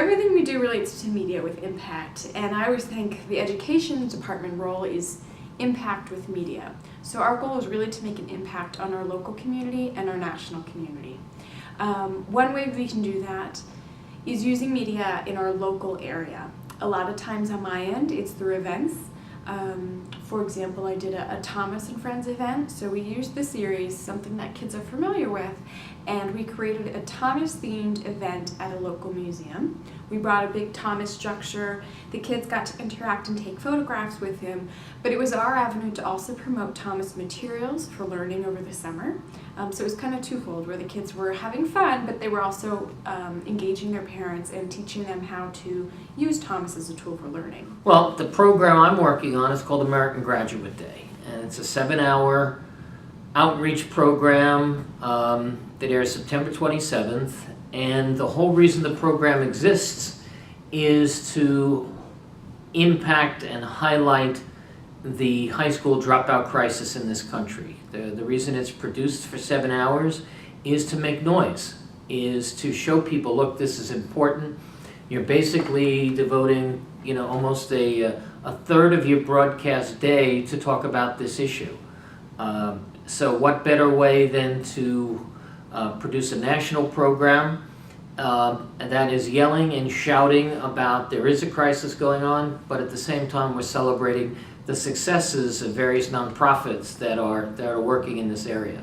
everything we do relates to media with impact, and I always think the education department role is impact with media. So our goal is really to make an impact on our local community and our national community. One way we can do that is using media in our local area. A lot of times on my end, it's through events. For example, I did a Thomas and Friends event, so we used the series, something that kids are familiar with, and we created a Thomas-themed event at a local museum. We brought a big Thomas structure. The kids got to interact and take photographs with him, but it was our avenue to also promote Thomas materials for learning over the summer. So it was kind of twofold, where the kids were having fun, but they were also engaging their parents and teaching them how to use Thomas as a tool for learning. Well, the program I'm working on is called American Graduate Day, and it's a 7-hour outreach program that airs September 27th, and the whole reason the program exists is to impact and highlight the high school dropout crisis in this country. The reason it's produced for 7 hours is to make noise, is to show people, look, this is important. You're basically devoting, almost a third of your broadcast day to talk about this issue. So what better way than to produce a national program that is yelling and shouting about there is a crisis going on, but at the same time we're celebrating the successes of various nonprofits that are working in this area.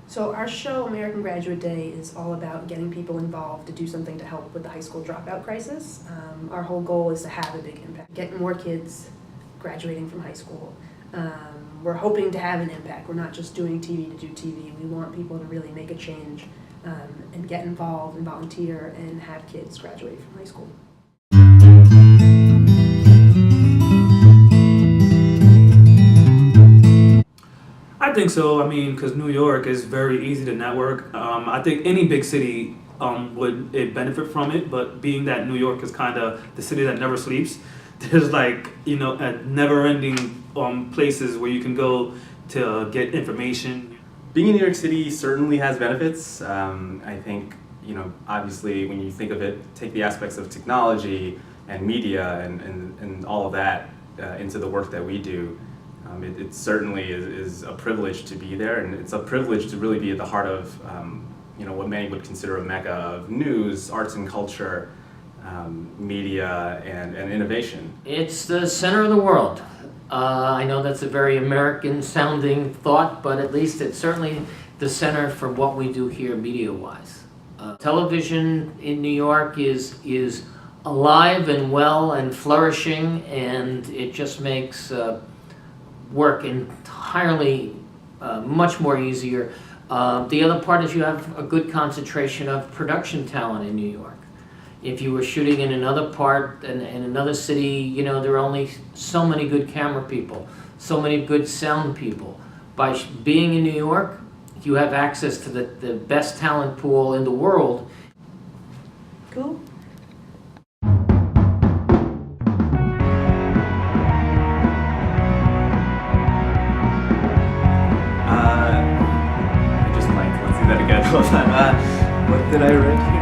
So our show, American Graduate Day, is all about getting people involved to do something to help with the high school dropout crisis. Our whole goal is to have a big impact, get more kids graduating from high school. We're hoping to have an impact. We're not just doing TV to do TV. We want people to really make a change and get involved and volunteer and have kids graduate from high school. I think so. Because New York is very easy to network. I think any big city would benefit from it, but being that New York is kind of the city that never sleeps, there's a never-ending places where you can go to get information. Being in New York City certainly has benefits. I think, obviously when you think of it, take the aspects of technology and media and all of that into the work that we do. It certainly is a privilege to be there, and it's a privilege to really be at the heart of what many would consider a mecca of news, arts and culture, media, and innovation. It's the center of the world. I know that's a very American-sounding thought, but at least it's certainly the center for what we do here media-wise. Television in New York is alive and well and flourishing, and it just makes work entirely much more easier. The other part is you have a good concentration of production talent in New York. If you were shooting in another part, in another city, there are only so many good camera people, so many good sound people. By being in New York, you have access to the best talent pool in the world. Cool. I just blanked. Let's do that again. Hold on. What did I write here?